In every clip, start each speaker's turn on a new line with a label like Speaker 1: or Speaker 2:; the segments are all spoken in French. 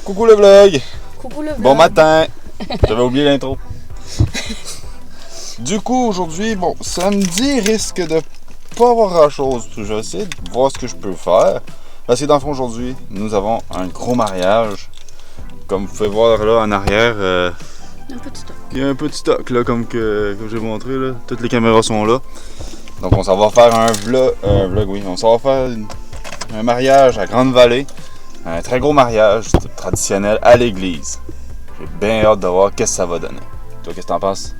Speaker 1: Coucou le vlog!
Speaker 2: Coucou le vlog.
Speaker 1: Bon matin! J'avais oublié l'intro. Du coup, aujourd'hui, bon, samedi risque de pas avoir grand chose. Je vais essayer de voir ce que je peux faire. Parce que dans le fond, aujourd'hui, nous avons un gros mariage. Comme vous pouvez voir là en arrière,
Speaker 2: Un petit stock.
Speaker 1: il y a un petit stock là, comme j'ai montré. Là. Toutes les caméras sont là. Donc, on s'en va faire un vlog, oui. On s'en va faire un mariage à Grande-Vallée. Un très gros mariage traditionnel à l'église. J'ai bien hâte de voir qu'est-ce que ça va donner. Toi, qu'est-ce que t'en penses?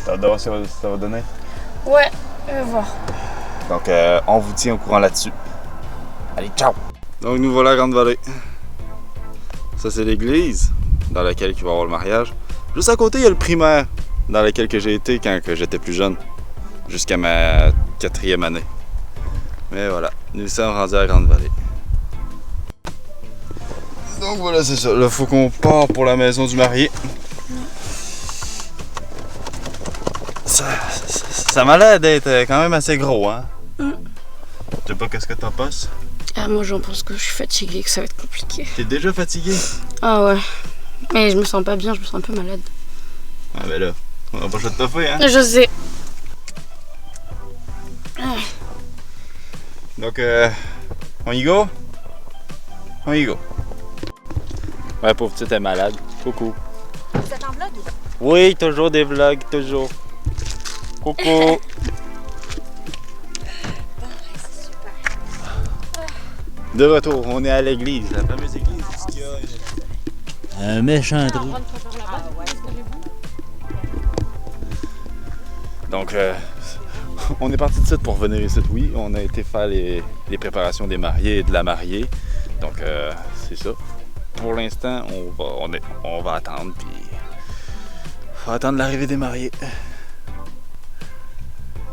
Speaker 1: T'as hâte de voir ce que ça va donner?
Speaker 2: Ouais, je vais voir.
Speaker 1: Donc, on vous tient au courant là-dessus. Allez, ciao! Donc, nous voilà à Grande-Vallée. Ça, c'est l'église dans laquelle il va y avoir le mariage. Juste à côté, il y a le primaire dans lequel j'ai été quand j'étais plus jeune. Jusqu'à ma 4e année. Mais voilà, nous sommes rendus à Grande-Vallée. Donc voilà, c'est ça. Là, faut qu'on part pour la maison du marié. Ça m'a l'air d'être quand même assez gros, hein? Je sais pas qu'est-ce que t'en penses.
Speaker 2: Ah, moi, j'en pense que je suis fatiguée, que ça va être compliqué.
Speaker 1: T'es déjà fatigué?
Speaker 2: Ah ouais. Mais je me sens pas bien, je me sens un peu malade.
Speaker 1: Ah ben là, on n'a pas le choix de toffer, hein?
Speaker 2: Je sais.
Speaker 1: Donc, on y go? On y go. Ouais, pauvre petite est malade. Coucou.
Speaker 2: Vous êtes en vlog?
Speaker 1: Oui, toujours des vlogs, toujours. Coucou. De retour, on est à l'église, la fameuse église.
Speaker 3: Un méchant trou.
Speaker 1: Donc, on est parti de site pour venir ici. Oui, on a été faire les préparations des mariés et de la mariée. Donc, c'est ça. Pour l'instant, on va attendre, puis on va attendre l'arrivée des mariés.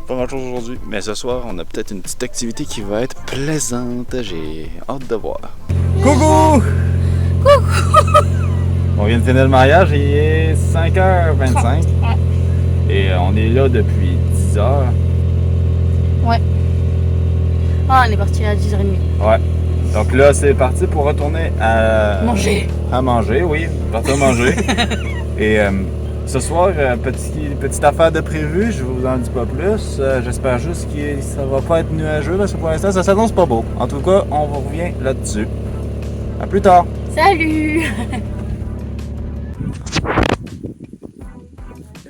Speaker 1: Pas grand chose aujourd'hui, mais ce soir, on a peut-être une petite activité qui va être plaisante. J'ai hâte de voir. Coucou! Coucou! On vient de finir le mariage, il est 5h25. Et on est là depuis 10h.
Speaker 2: Ouais. Ah, on est parti à 10h30.
Speaker 1: Ouais. Donc là, c'est parti pour retourner à...
Speaker 2: Manger.
Speaker 1: À manger, oui. Partir manger. Et ce soir, petite affaire de prévu, je vous en dis pas plus. J'espère juste que ça va pas être nuageux parce que pour l'instant, ça s'annonce pas beau. En tout cas, on vous revient là-dessus. À plus tard.
Speaker 2: Salut!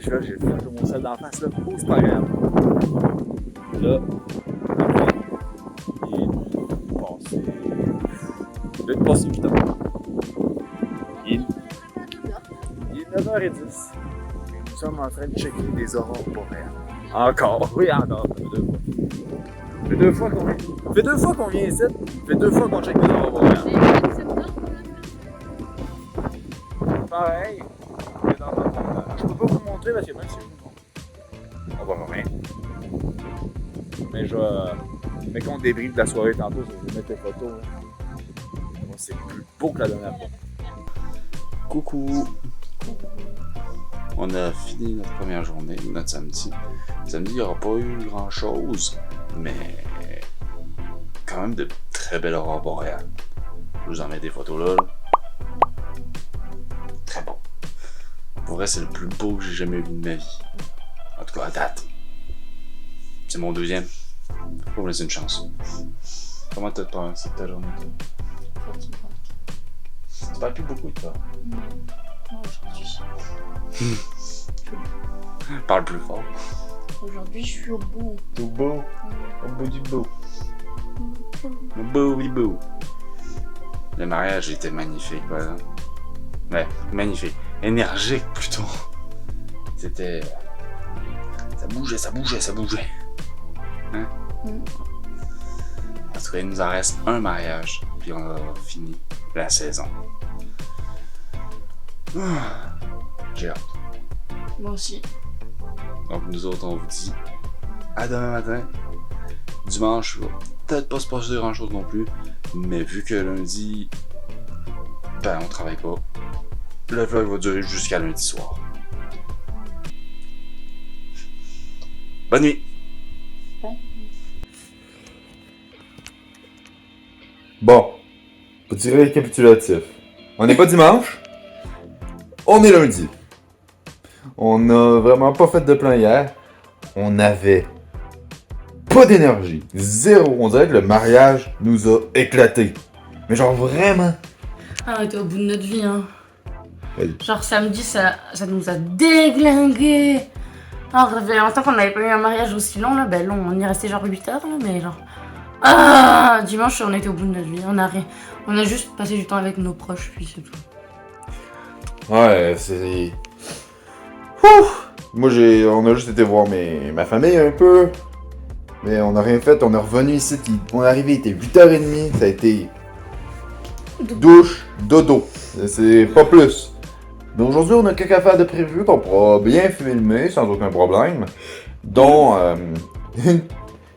Speaker 1: Là, j'ai fait mon sel d'en face, là. Oh, c'est pas grave. Là, il est passé 8 ans. Il est 9h10. Nous sommes en train de checker des aurores boréales. Encore? Oui, encore. Ça fait deux fois qu'on vient ici. Ça fait 2 fois qu'on check des aurores boréales. Pareil. Je peux pas vous montrer parce que même si je vous montre, on va rien. Mais quand on débriefe de la soirée tantôt, je vais mettre des photos. Bon, c'est plus beau que la dernière fois. Coucou! On a fini notre première journée, notre samedi. Samedi, il n'y aura pas eu grand chose, mais quand même de très belles aurores boréales. Je vous en mets des photos là. Très bon. Pour vrai, c'est le plus beau que j'ai jamais vu de ma vie. En tout cas, à date. C'est mon deuxième. Faut me laisser une chance. Comment t'as passé ta journée, toi? Tu parles plus beaucoup, toi?
Speaker 2: Non, aujourd'hui.
Speaker 1: Parle plus fort.
Speaker 2: Aujourd'hui, je suis au bout.
Speaker 1: T'es au beau? Au bout du beau. Au bout du beau. Le mariage était magnifique, voilà. Ouais, magnifique. Énergique, plutôt. C'était... Ça bougeait. Hein? En tout cas, il nous en reste un mariage, puis on a fini la saison. J'ai hâte.
Speaker 2: Moi aussi.
Speaker 1: Donc nous autres, on vous dit à demain matin. Dimanche, il va peut-être pas se passer grand chose non plus, mais vu que lundi, ben on travaille pas, le vlog va durer jusqu'à lundi soir. Bonne nuit! Bon, Petit récapitulatif. On n'est pas dimanche. On est lundi. On a vraiment pas fait de plan hier. On avait pas d'énergie. Zéro. On dirait que le mariage nous a éclaté. Mais genre vraiment.
Speaker 2: Ah, on était au bout de notre vie, hein.
Speaker 1: Oui.
Speaker 2: Genre samedi, ça nous a déglingué. Alors, ça fait longtemps qu'on n'avait pas eu un mariage aussi long, là. Ben long, on y est resté genre 8 heures, là, mais genre... Ah, dimanche, on était au bout de notre vie. On a juste passé du temps avec nos proches, puis c'est tout.
Speaker 1: Ouais, c'est... Ouf! Moi, on a juste été voir ma famille un peu. Mais on n'a rien fait. On est revenu ici. On est arrivé, il était 8h30. Ça a été... douche, dodo. C'est pas plus. Mais aujourd'hui, on a quelques affaires de prévues qu'on pourra bien filmer sans aucun problème. Dont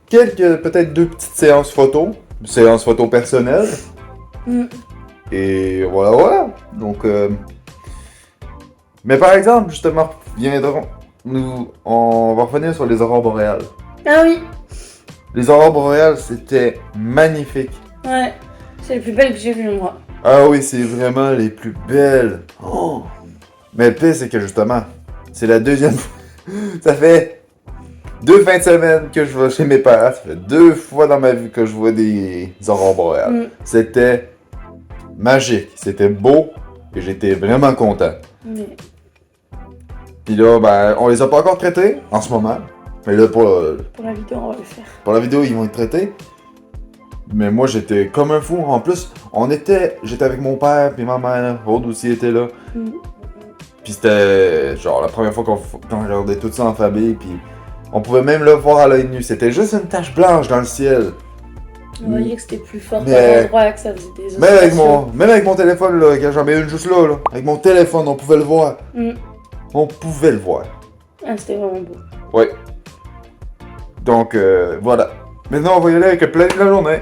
Speaker 1: peut-être 2 petites séances photos. Séances photos personnelles. Et voilà. Donc, mais par exemple, justement, on va revenir sur les aurores boréales.
Speaker 2: Ah oui.
Speaker 1: Les aurores boréales, c'était magnifique.
Speaker 2: Ouais. C'est les plus belles que j'ai vues, moi.
Speaker 1: Ah oui, c'est vraiment les plus belles. Oh. Mais le pire, c'est que justement, c'est la deuxième fois. Ça fait 2 fins de semaine que je vais chez mes parents. Ça fait 2 fois dans ma vie que je vois des aurores boréales. C'était magique. C'était beau. Et j'étais vraiment content. Puis là, ben, on les a pas encore traités en ce moment. Mais là, pour
Speaker 2: la vidéo, on va le faire.
Speaker 1: Pour la vidéo, ils vont être traités. Mais moi, j'étais comme un fou. En plus, j'étais avec mon père puis ma mère. Aude aussi était là. Puis c'était genre la première fois qu'on regardait tout ça en famille. Puis on pouvait même le voir à l'œil nu. C'était juste une tache blanche dans le ciel.
Speaker 2: On voyait que c'était plus fort qu'à l'endroit, que ça faisait des
Speaker 1: même avec mon téléphone, là, quand j'en mets une juste là, avec mon téléphone, on pouvait le voir. On pouvait le voir.
Speaker 2: Ah, c'était vraiment beau.
Speaker 1: Ouais. Donc, voilà. Maintenant, on va y aller avec le planning de la journée.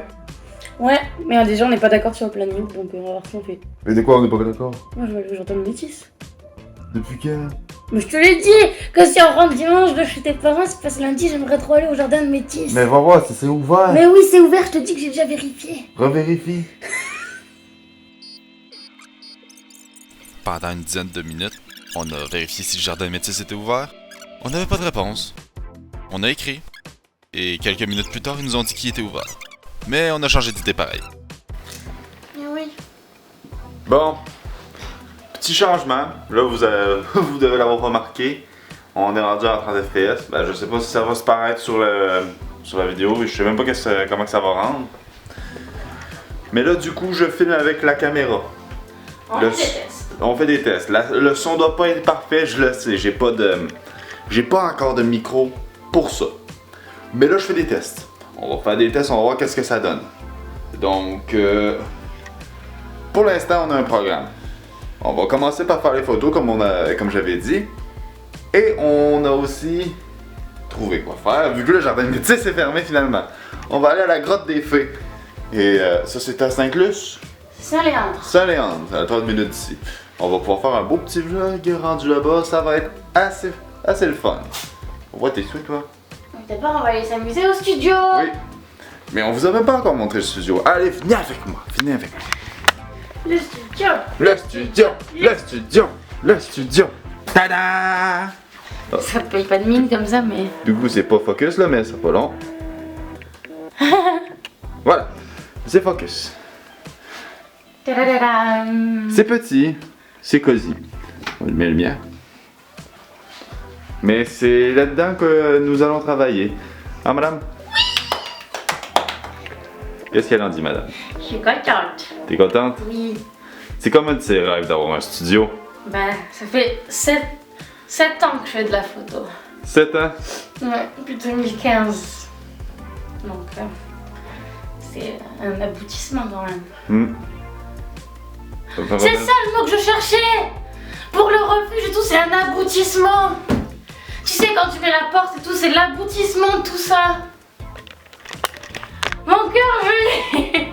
Speaker 2: Ouais, mais déjà, on n'est pas d'accord sur le planning, donc on va voir ce qu'on fait.
Speaker 1: Mais de quoi on n'est pas d'accord?
Speaker 2: Moi, je vais aller au jardin de Métis.
Speaker 1: Depuis quand?
Speaker 2: Mais je te l'ai dit, que si on rentre dimanche de chez tes parents, c'est parce que lundi, j'aimerais trop aller au jardin de Métis.
Speaker 1: Mais va voir si c'est ouvert.
Speaker 2: Mais oui, c'est ouvert, je te dis que j'ai déjà vérifié.
Speaker 1: Revérifie.
Speaker 4: Pendant une dizaine de minutes, on a vérifié si le jardin de Métis était ouvert. On n'avait pas de réponse. On a écrit. Et quelques minutes plus tard, ils nous ont dit qu'il était ouvert. Mais on a changé d'idée pareil.
Speaker 2: Oui.
Speaker 1: Bon. Petit changement. Là, vous devez l'avoir remarqué. On est rendu à 30 FPS. Ben, je sais pas si ça va se paraître sur la vidéo. Je sais même pas comment que ça va rendre. Mais là, du coup, je filme avec la caméra. On fait des tests. Le son doit pas être parfait, je le sais. J'ai pas encore de micro pour ça. Mais là, je fais des tests. On va faire des tests, on va voir qu'est-ce que ça donne. Donc, pour l'instant, on a un programme. On va commencer par faire les photos comme j'avais dit. Et on a aussi trouvé quoi faire, vu que le jardin de Métis est fermé finalement. On va aller à la grotte des fées. Et ça, c'est à Saint-Luce.
Speaker 2: Saint-Léandre.
Speaker 1: Saint-Léandre, à 30 minutes d'ici. On va pouvoir faire un beau petit vlog rendu là-bas. Ça va être assez le fun. On voit tes souhaits, toi?
Speaker 2: D'abord, on va aller s'amuser au studio.
Speaker 1: Oui. Mais on vous a même pas encore montré le studio. Allez, venez avec moi. Venez avec moi.
Speaker 2: Le studio.
Speaker 1: Le studio. Le studio. Le studio. Tada!
Speaker 2: Ça te paye pas de mine comme ça, mais...
Speaker 1: Du coup, c'est pas focus là, mais c'est pas long. Voilà. C'est focus.
Speaker 2: Tadadadam.
Speaker 1: C'est petit. C'est cosy. On met le mien. Mais c'est là-dedans que nous allons travailler. Ah, madame? Qu'est-ce qu'elle en dit, madame?
Speaker 2: Je suis contente.
Speaker 1: T'es contente?
Speaker 2: Oui.
Speaker 1: C'est comme un de ses rêves d'avoir un studio.
Speaker 2: Ben, ça fait 7 ans que je fais de la photo.
Speaker 1: 7 ans?
Speaker 2: Ouais, depuis 2015. Donc, c'est un aboutissement quand même. C'est ça le mot que je cherchais! Pour le refuge et tout, c'est un aboutissement! Tu sais, quand tu mets la porte et tout, c'est l'aboutissement de tout ça! Mon cœur, je l'ai!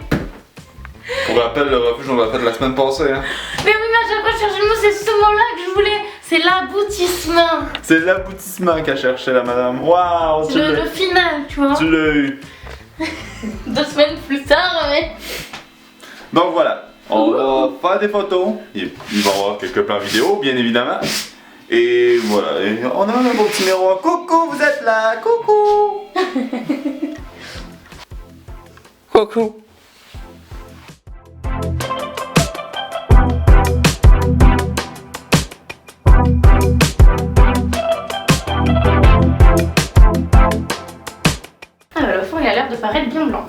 Speaker 1: Pour rappel, le refuge, on l'a fait la semaine passée, hein?
Speaker 2: Mais oui, mais à chaque fois je cherchais le mot, c'est ce mot-là que je voulais! C'est l'aboutissement!
Speaker 1: C'est l'aboutissement qu'a cherché la madame. Waouh!
Speaker 2: C'est le final, tu vois?
Speaker 1: Tu l'as eu!
Speaker 2: 2 semaines plus tard, mais...
Speaker 1: Donc voilà. On va faire des photos. Il va y avoir quelques plans vidéo, bien évidemment. Et voilà, et on a un beau petit miroir. Coucou, vous êtes là, coucou. Coucou.
Speaker 2: Ah, le fond, il a l'air de paraître bien blanc.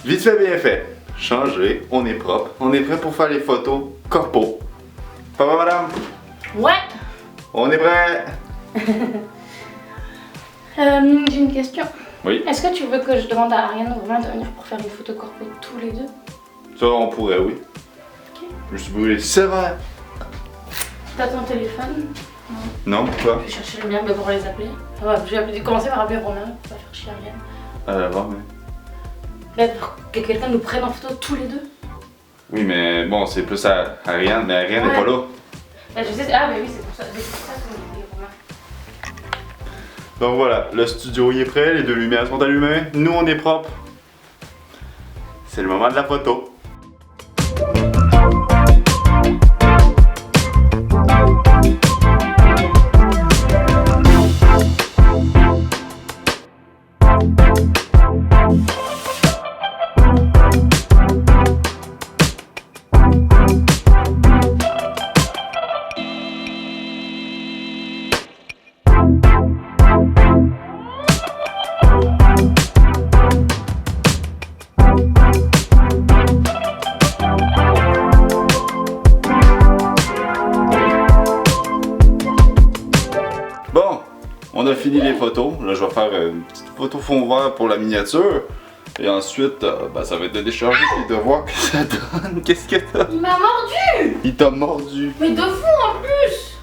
Speaker 1: Vite fait, bien fait. Changé, on est propre. On est prêt pour faire les photos corpo. Ça va, madame?
Speaker 2: Ouais.
Speaker 1: On est prêt.
Speaker 2: J'ai une question.
Speaker 1: Oui.
Speaker 2: Est-ce que tu veux que je demande à Ariane ou Romain de venir pour faire une photo corpo tous les deux?
Speaker 1: Ça, on pourrait, oui.
Speaker 2: Ok.
Speaker 1: Je me suis brûlé sévère.
Speaker 2: T'as ton téléphone?
Speaker 1: Non, pourquoi?
Speaker 2: Je vais chercher le mien pour les appeler. Ah ouais, je vais commencer par appeler Romain pour pas faire chier Ariane.
Speaker 1: Avant, mais...
Speaker 2: Là, pour que quelqu'un nous prenne en photo tous les deux.
Speaker 1: Oui, mais bon, c'est plus à Ariane, mais Ariane n'est pas là.
Speaker 2: Bah, je sais, ah, mais oui, c'est pour ça que je dis Romain.
Speaker 1: Donc voilà, le studio y est prêt, les deux lumières sont allumées, nous on est propre. C'est le moment de la photo. Bon, on a fini les photos. Là, je vais faire une petite photo fond vert pour la miniature. Et ensuite, ça va être de décharger et de voir que ça donne. Qu'est-ce que t'as?
Speaker 2: Il m'a mordu!
Speaker 1: Il t'a mordu.
Speaker 2: Mais de fou en plus!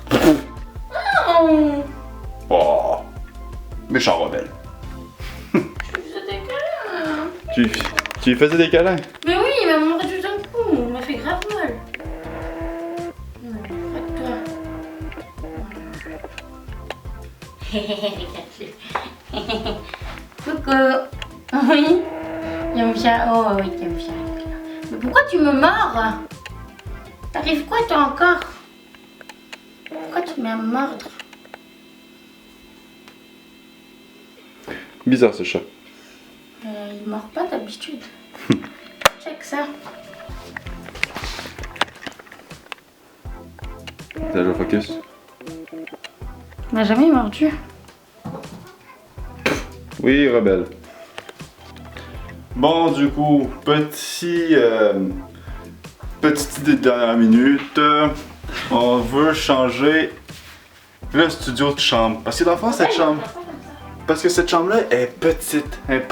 Speaker 2: Oh!
Speaker 1: Oh, méchant rebelle.
Speaker 2: Je faisais des câlins!
Speaker 1: Tu lui faisais des câlins?
Speaker 2: Mais oui, il m'a mordu d'un coup, il m'a fait grave mal. Coucou. Oui. Yamcha. Oh oui, Yamcha. Mais pourquoi tu me mords? T'arrives quoi toi encore? Pourquoi tu m'as mordre?
Speaker 1: Bizarre ce chat.
Speaker 2: Il mord pas d'habitude. Check ça.
Speaker 1: T'as le focus?
Speaker 2: Il m'a jamais mordu.
Speaker 1: Oui, rebelle. Bon, du coup, petite idée de dernière minute. On veut changer le studio de chambre. Parce que dans le fond, cette chambre... Parce que cette chambre-là est petite. Elle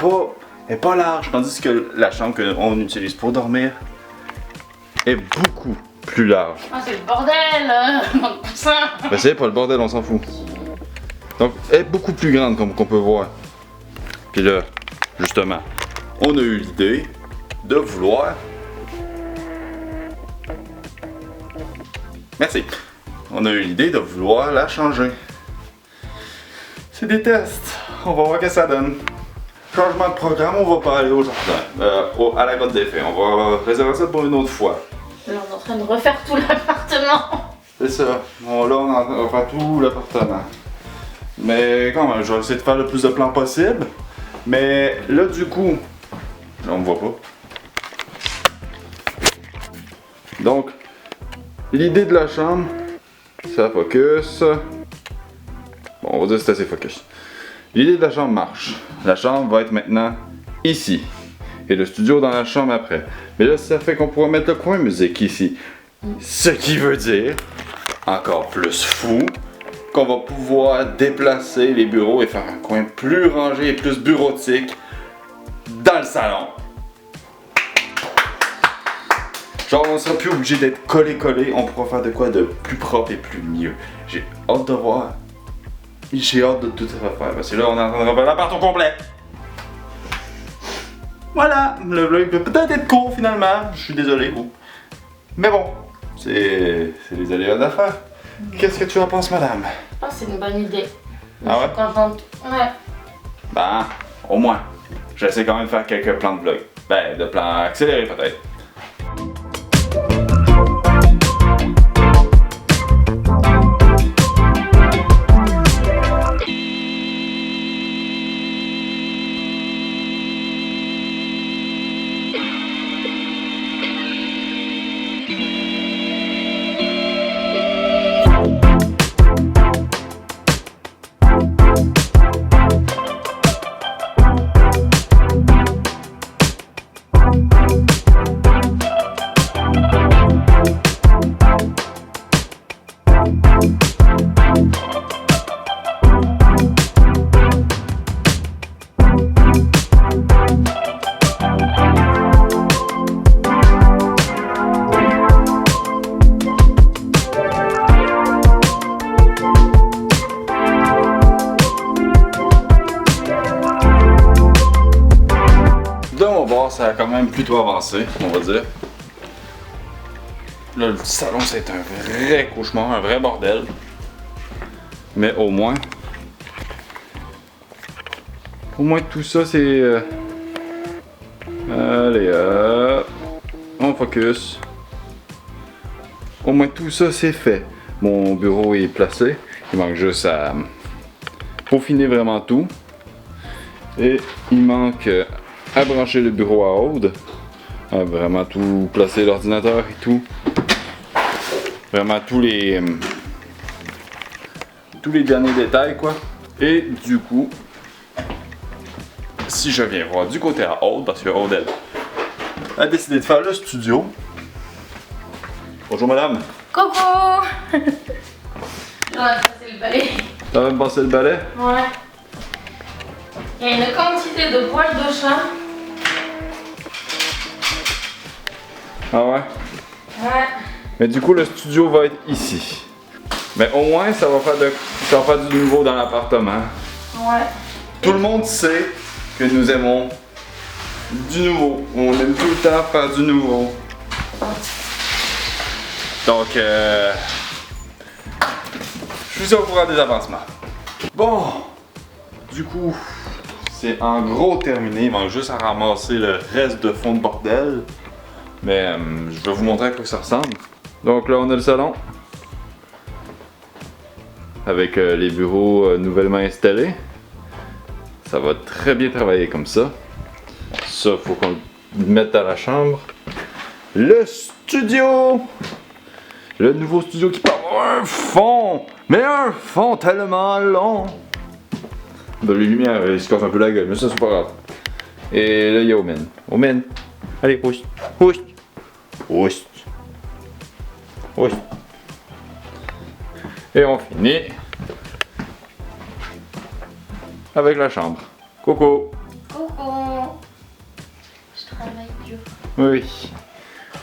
Speaker 1: est pas large. Tandis que la chambre qu'on utilise pour dormir est beaucoup plus large.
Speaker 2: Ah, c'est le bordel! Mon coussin!
Speaker 1: Ben c'est pas le bordel, on s'en fout. Donc, elle est beaucoup plus grande comme qu'on peut voir. Puis là, justement, on a eu l'idée de vouloir... Merci. On a eu l'idée de vouloir la changer. C'est des tests. On va voir ce que ça donne. Changement de programme, on va pas aller au jardin. À la grotte des fées. On va réserver ça pour une autre fois.
Speaker 2: Là, on est en train de refaire tout l'appartement.
Speaker 1: C'est ça. Bon, là, on va faire tout l'appartement. Mais quand même, je vais essayer de faire le plus de plans possible. Mais là, du coup, là, on me voit pas. Donc, l'idée de la chambre, ça focus. Bon, on va dire que c'est assez focus. L'idée de la chambre marche. La chambre va être maintenant ici. Et le studio dans la chambre après. Mais là, ça fait qu'on pourra mettre le coin musique ici. Ce qui veut dire, encore plus fou, qu'on va pouvoir déplacer les bureaux et faire un coin plus rangé et plus bureautique dans le salon. Genre, on sera plus obligé d'être collé, on pourra faire de quoi de plus propre et plus mieux. J'ai hâte de voir. J'ai hâte de tout refaire parce que là, on est en train de refaire l'appart au complet. Voilà, le vlog peut peut-être être court finalement, je suis désolé. Mais bon, c'est les aléas d'affaires. Qu'est-ce que tu en penses, madame?
Speaker 2: Je pense que c'est une bonne idée.
Speaker 1: Ah ouais?
Speaker 2: Je suis contente. Ouais.
Speaker 1: Ben, au moins. J'essaie quand même de faire quelques plans de vlog. Ben, de plans accélérés peut-être. ça a quand même plutôt avancé, on va dire. Là, le salon, c'est un vrai cauchemar, un vrai bordel. Mais au moins tout ça, c'est... Allez, on focus. Au moins tout ça, c'est fait. Mon bureau est placé. Il manque juste à peaufiner vraiment tout. Et il manque à brancher le bureau à Aude. À vraiment tout placer, l'ordinateur et tout. Vraiment tous les derniers détails, quoi. Et du coup, si je viens voir du côté à Aude, parce que Aude, elle a décidé de faire le studio. Bonjour madame.
Speaker 2: Coucou. On va passer le balai.
Speaker 1: Ça va me passer le balai?
Speaker 2: Ouais. Il y a une quantité de poils de chat.
Speaker 1: Ah ouais?
Speaker 2: Ouais.
Speaker 1: Mais du coup, le studio va être ici. Mais au moins, ça va faire du nouveau dans l'appartement.
Speaker 2: Ouais.
Speaker 1: Tout le monde sait que nous aimons du nouveau. On aime tout le temps faire du nouveau. Donc, je suis au courant des avancements. Bon, du coup, c'est en gros terminé. Il manque juste à ramasser le reste de fond de bordel. Mais je vais vous montrer à quoi ça ressemble. Donc là, on a le salon. Avec les bureaux nouvellement installés. Ça va très bien travailler comme ça. Ça, faut qu'on le mette à la chambre. Le studio! Le nouveau studio qui peut avoir un fond! Mais un fond tellement long! Ben, les lumières, ils se cassent un peu la gueule, mais ça, c'est pas grave. Et là, il y a Omen. Omen! Allez, pousse! Pousse! Pousse! Pousse! Et on finit avec la chambre. Coucou!
Speaker 2: Coucou. Je travaille dur.
Speaker 1: Oui.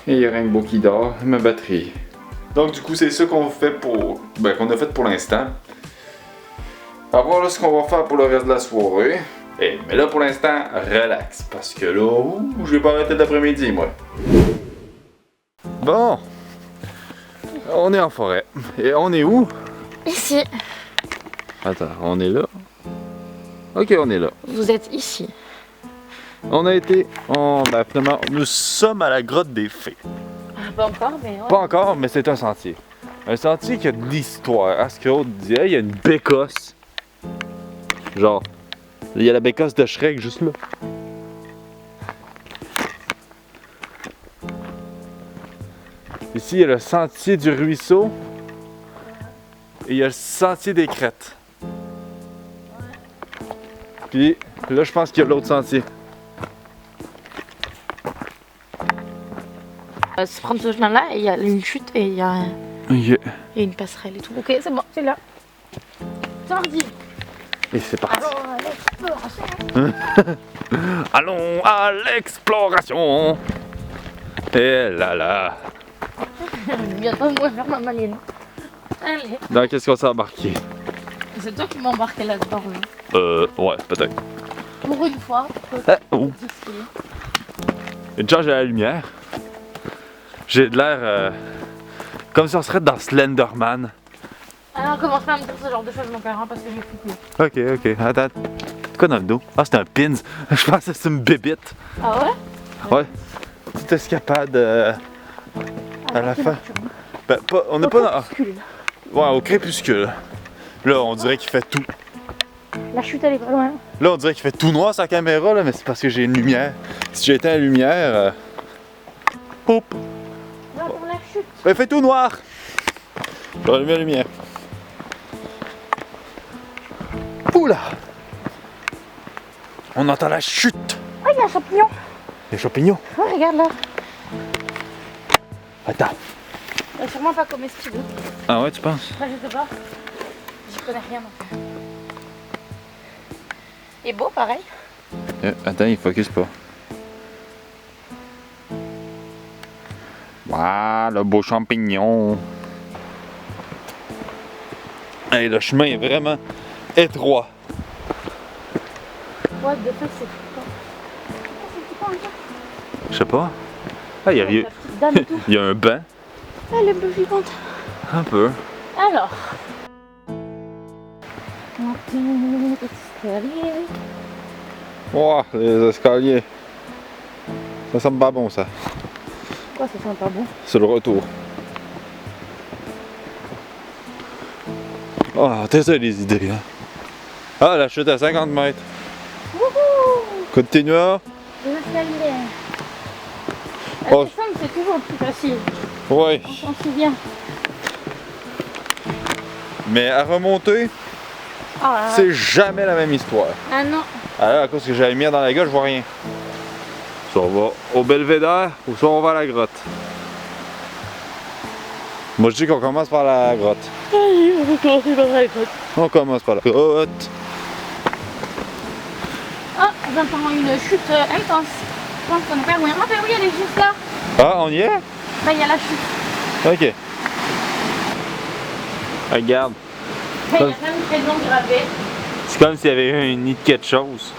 Speaker 1: Et il y a Rainbow qui dort, et ma batterie. Donc du coup, c'est ça qu'on fait pour... qu'on a fait pour l'instant. On va voir là ce qu'on va faire pour le reste de la soirée. Mais là, pour l'instant, relax. Parce que là, je vais pas arrêter d'après-midi, moi. Bon. On est en forêt. Et on est où?
Speaker 2: Ici.
Speaker 1: Attends, on est là? Ok, on est là.
Speaker 2: Vous êtes ici.
Speaker 1: On a été... finalement, nous sommes à la grotte des fées.
Speaker 2: Pas encore, mais ouais.
Speaker 1: Pas encore, mais c'est un sentier. Un sentier qui a de l'histoire. À ce que l'autre disait, il y a une bécosse. Genre, il y a la bécosse de Shrek juste là. Ici, il y a le sentier du ruisseau. Et il y a le sentier des crêtes. Puis là, je pense qu'il y a l'autre sentier.
Speaker 2: Se prendre ce chemin-là, et il y a une chute et il y a une passerelle et tout. Ok, c'est bon, c'est là. C'est parti.
Speaker 1: Et c'est parti.
Speaker 2: Alors, l'exploration.
Speaker 1: Allons à l'exploration. Et là là.
Speaker 2: Bientôt, moi, faire ma maline. Allez.
Speaker 1: Dans qu'est-ce qu'on s'est embarqué?
Speaker 2: C'est toi qui m'as embarqué là-dedans. Là.
Speaker 1: Ouais, peut-être.
Speaker 2: Pour une fois.
Speaker 1: Oh. Et déjà, j'ai la lumière. J'ai de l'air comme si on serait dans Slenderman.
Speaker 2: Alors, commence pas à me dire ce genre de choses, mon père, hein, parce que j'ai foutu.
Speaker 1: Ok. Attends. C'est quoi dans le dos? Ah, c'est un pins. Je pensais que c'est une bébite.
Speaker 2: Ah ouais?
Speaker 1: Ouais. Petite escapade à la fin. Ben, pas, on n'est pas dans... Ouais, au crépuscule. Là, on dirait qu'il fait tout.
Speaker 2: La chute, elle est pas loin.
Speaker 1: Là, on dirait qu'il fait tout noir sa caméra, là, mais c'est parce que j'ai une lumière. Si j'étais à la lumière... Poup!
Speaker 2: Là, pour la chute.
Speaker 1: Ben, il fait tout noir! Je vais allumer la lumière. Oula! On entend la chute!
Speaker 2: Ah, il y a un champignon.
Speaker 1: Les champignons?
Speaker 2: Ouais, regarde là.
Speaker 1: Attends.
Speaker 2: Sûrement pas comestible.
Speaker 1: Ah ouais, tu penses?
Speaker 2: Enfin, je sais pas. J'y connais rien donc. Il est beau, pareil.
Speaker 1: Attends, il focus pas. Waouh, le beau champignon. Hey, le chemin est vraiment étroit.
Speaker 2: Ouais, de fait, c'est tout. C'est tout,
Speaker 1: Je sais pas. Ah, il y a,
Speaker 2: La petite dame et tout.
Speaker 1: il y a un banc.
Speaker 2: Elle est un peu vivante.
Speaker 1: Un peu.
Speaker 2: Alors. Monter les escaliers.
Speaker 1: Wow, les escaliers. Ça semble pas bon ça.
Speaker 2: Quoi, ça sent pas bon?
Speaker 1: C'est le retour. Oh, t'as ça les idées, hein. Ah, la chute à 50 mètres.
Speaker 2: Wouhou!
Speaker 1: Continue.
Speaker 2: Les escaliers.
Speaker 1: Oh.
Speaker 2: Descendre, c'est toujours plus facile.
Speaker 1: Oui.
Speaker 2: On s'en souvient.
Speaker 1: Mais à remonter,
Speaker 2: Oh là là.
Speaker 1: c'est jamais la même histoire.
Speaker 2: Ah non.
Speaker 1: Alors, à cause que j'ai la lumière dans la gueule, je vois rien. Soit on va au belvédère ou soit on va à la grotte. Moi je dis qu'on commence par la grotte.
Speaker 2: Allez, on va commencer par la grotte.
Speaker 1: On commence par la grotte.
Speaker 2: Oh, on entend une chute intense. Je pense qu'on est pas loin. Ah ben oui, elle est juste là.
Speaker 1: Ah, on y est?
Speaker 2: Ben il y a la chute.
Speaker 1: Ok. Regarde.
Speaker 2: Ben, il y a même une très longue gravée.
Speaker 1: C'est comme s'il y avait eu un nid de quelque chose.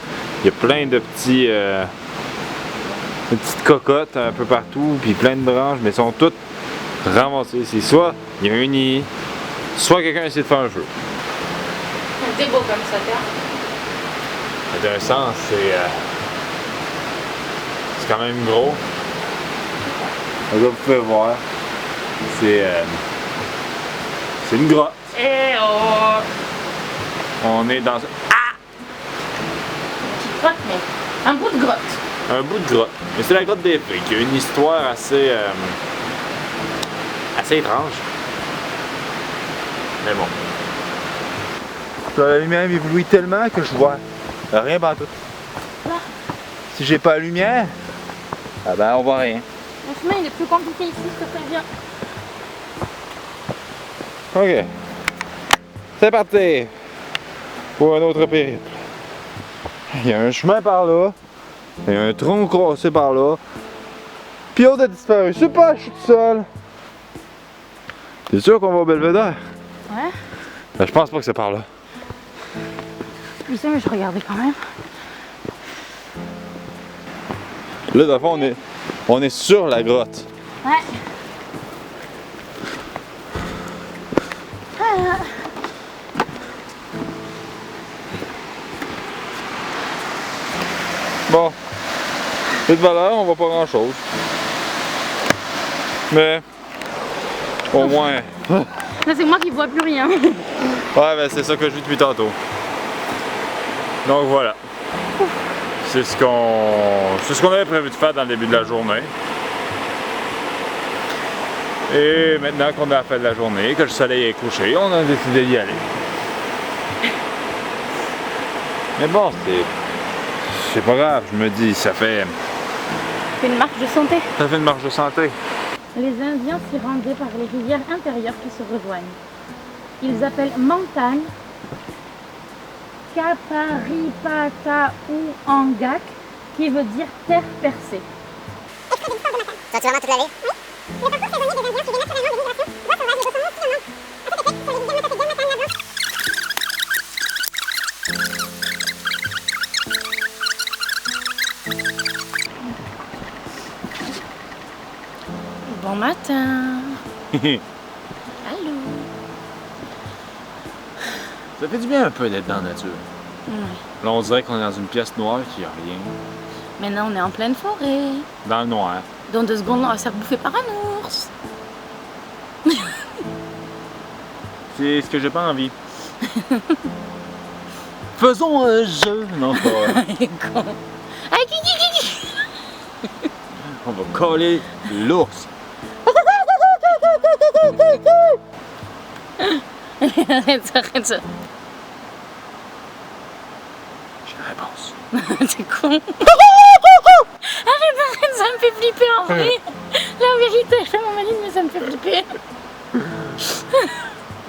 Speaker 1: Il y a plein de petits, de petites cocottes un peu partout, puis plein de branches, mais elles sont toutes ramassées. C'est soit il y a un nid, soit quelqu'un essaie de faire un jeu.
Speaker 2: C'est beau comme ça, terre.
Speaker 1: Intéressant, c'est quand même gros. Comme vous pouvez voir, c'est une grotte.
Speaker 2: Eh oh!
Speaker 1: On est dans
Speaker 2: Petite grotte, mais un bout de grotte.
Speaker 1: un bout de grotte. Mais c'est la grotte des Fées, qui a une histoire assez étrange. Mais bon. La lumière m'éblouit tellement que je vois rien partout.
Speaker 2: Là.
Speaker 1: Si j'ai pas la lumière, ah ben on voit rien.
Speaker 2: Le chemin il est plus compliqué ici, je te préviens.
Speaker 1: Ok. C'est parti pour un autre périple. Il y a un chemin par là, il y a un tronc croisé par là, puis l'autre a disparu. C'est pas, je suis tout seul. T'es sûr qu'on va au belvédère?
Speaker 2: Ouais.
Speaker 1: Ben, je pense pas que c'est par là.
Speaker 2: Je sais, mais je regardais quand même.
Speaker 1: Là, dans le fond, on est sur la grotte.
Speaker 2: Ouais. Ah.
Speaker 1: Bon, de valeur, on voit pas grand chose. Mais, au moins.
Speaker 2: Là, c'est moi qui vois plus rien.
Speaker 1: Ouais, ben c'est ça que je vis depuis tantôt. Donc voilà. C'est ce qu'on avait prévu de faire dans le début de la journée. Et maintenant qu'on a la fin de la journée, que le soleil est couché, on a décidé d'y aller. Mais bon, c'est pas grave, je me dis, ça fait
Speaker 2: C'est une marque de santé.
Speaker 1: une marche de santé.
Speaker 2: Les Indiens s'y rendaient par les rivières intérieures qui se rejoignent. Ils appellent montagne Kaparipata ou Angak, qui veut dire terre percée.
Speaker 5: Ça, tu vraiment toute la vie? Oui. Le parcours saisonnier des Indiens suivait naturellement des migrations, bois sauvages et bosons sillonnants. À cet effet, sur les dizaines de matériels maternels blancs.
Speaker 2: Bon matin. Allô.
Speaker 1: Ça fait du bien un peu d'être dans la nature.
Speaker 2: Ouais.
Speaker 1: Là, on dirait qu'on est dans une pièce noire qui a rien.
Speaker 2: Maintenant, on est en pleine forêt.
Speaker 1: Dans le noir.
Speaker 2: Dans 2 secondes, on va se faire bouffer par un ours.
Speaker 1: C'est ce que j'ai pas envie. Faisons un jeu! Non, c'est pas vrai.
Speaker 2: Il est con. Ah,
Speaker 1: On va coller l'ours.
Speaker 2: Arrête ça.
Speaker 1: J'ai la réponse.
Speaker 2: C'est con. Arrête, ça me fait flipper en vrai. La vérité, je fais mon maligne, mais ça me fait flipper.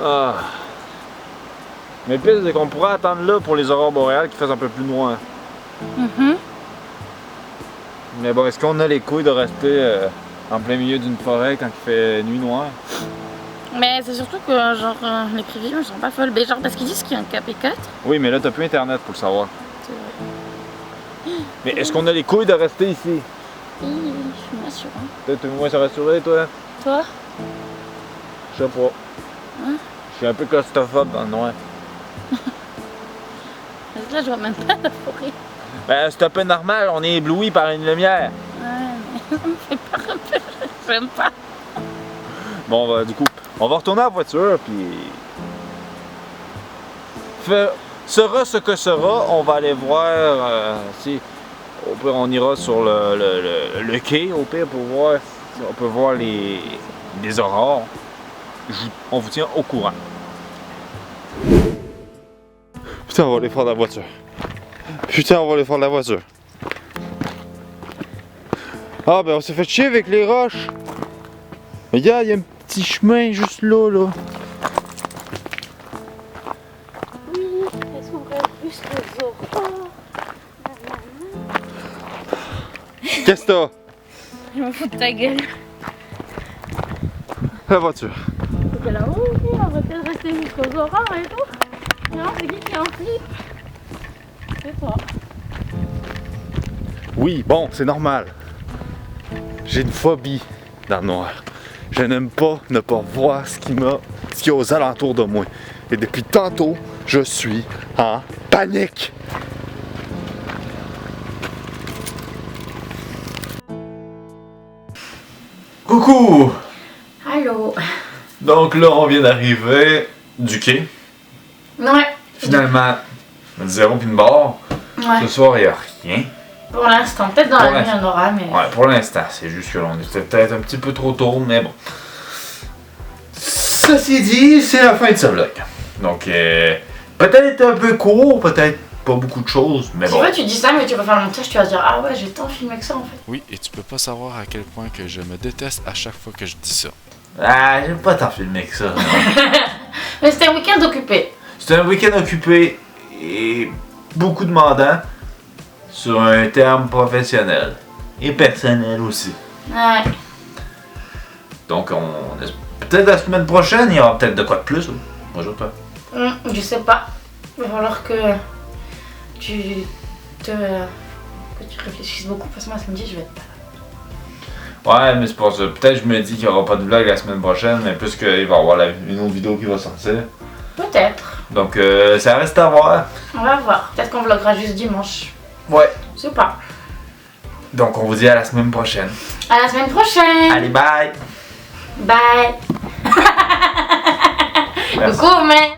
Speaker 1: Ah. Mais le pire, c'est qu'on pourrait attendre là pour les aurores boréales qui fassent un peu plus noir. Mais bon, est-ce qu'on a les couilles de rester en plein milieu d'une forêt quand il fait nuit noire?
Speaker 2: Mais c'est surtout que genre les prévisions sont pas folles. Mais genre parce qu'ils disent qu'il y a un KP4.
Speaker 1: Oui, mais là, t'as plus internet pour le savoir.
Speaker 2: C'est vrai.
Speaker 1: Mais est-ce qu'on a les couilles de rester ici?
Speaker 2: sûr. Hein.
Speaker 6: Peut-être moins se rassurer, toi?
Speaker 2: Toi?
Speaker 6: Je sais pas.
Speaker 2: Hein?
Speaker 6: Je suis un peu claustrophobe dans le noir.
Speaker 2: Parce que là, je vois même pas la forêt.
Speaker 6: Ben, c'est un peu normal, on est ébloui par une lumière.
Speaker 2: Ouais, mais ça me fait peur un peu. J'aime pas.
Speaker 6: Bon, bah, du coup, on va retourner à la voiture, puis... Sera ce que sera, on va aller voir si... Au pire, on ira sur le quai, au pire, pour voir si on peut voir les aurores. On vous tient au courant.
Speaker 1: Putain, on va aller prendre la voiture. Putain, on va aller prendre la voiture. Ah, ben on s'est fait chier avec les roches. Regarde, il y a un petit chemin juste là, là.
Speaker 2: Oui, elles sont plus que aurores.
Speaker 1: Qu'est-ce que t'as?
Speaker 2: Je m'en fous de ta gueule.
Speaker 1: La voiture.
Speaker 2: C'était là-haut, oui, on va peut-être rester jusqu'aux aurores et tout. Non, c'est qui est en slip? C'est toi.
Speaker 1: Oui, bon, c'est normal. J'ai une phobie dans le noir. Je n'aime pas ne pas voir ce qu'il y a aux alentours de moi. Et depuis tantôt, je suis en panique.
Speaker 6: Coucou!
Speaker 2: Allô?
Speaker 6: Donc là, on vient d'arriver du quai.
Speaker 2: Ouais.
Speaker 6: Finalement, zéro pin bar.
Speaker 2: Ouais.
Speaker 6: Ce soir, il n'y a rien.
Speaker 2: Pour l'instant, peut-être dans
Speaker 6: Pour
Speaker 2: la nuit, il y en aura, mais.
Speaker 6: Ouais, pour l'instant, c'est juste que là, on était peut-être un petit peu trop tôt, mais bon. Ceci dit, c'est la fin de ce vlog. Donc, peut-être un peu court, peut-être pas beaucoup de choses, mais
Speaker 2: Tu
Speaker 6: bon.
Speaker 2: vois, tu dis ça, mais tu vas faire le montage, tu vas se dire ah ouais, j'ai tant filmé que ça en fait.
Speaker 4: Oui, et tu peux pas savoir à quel point que je me déteste à chaque fois que je dis ça.
Speaker 6: Ah, j'aime pas tant filmer que ça.
Speaker 2: Mais c'était un week-end occupé.
Speaker 6: C'était un week-end occupé et beaucoup demandant sur un terme professionnel et personnel aussi.
Speaker 2: Ouais.
Speaker 6: Donc, peut-être la semaine prochaine, il y aura peut-être de quoi de plus. Bonjour, toi.
Speaker 2: Je sais pas. Il va falloir que tu réfléchisses beaucoup parce que moi samedi je vais être pas là.
Speaker 6: Ouais, mais c'est pour ça. Peut-être je me dis qu'il n'y aura pas de vlog la semaine prochaine, mais plus qu'il va y avoir une autre vidéo qui va sortir.
Speaker 2: Peut-être.
Speaker 6: Donc, ça reste à voir.
Speaker 2: On va voir. Peut-être qu'on vloguera juste dimanche.
Speaker 6: Ouais.
Speaker 2: Je sais pas.
Speaker 6: Donc, on vous dit à la semaine prochaine.
Speaker 2: À la semaine prochaine.
Speaker 6: Allez, bye!
Speaker 2: Bye.
Speaker 6: Merci.
Speaker 2: Coucou, mais.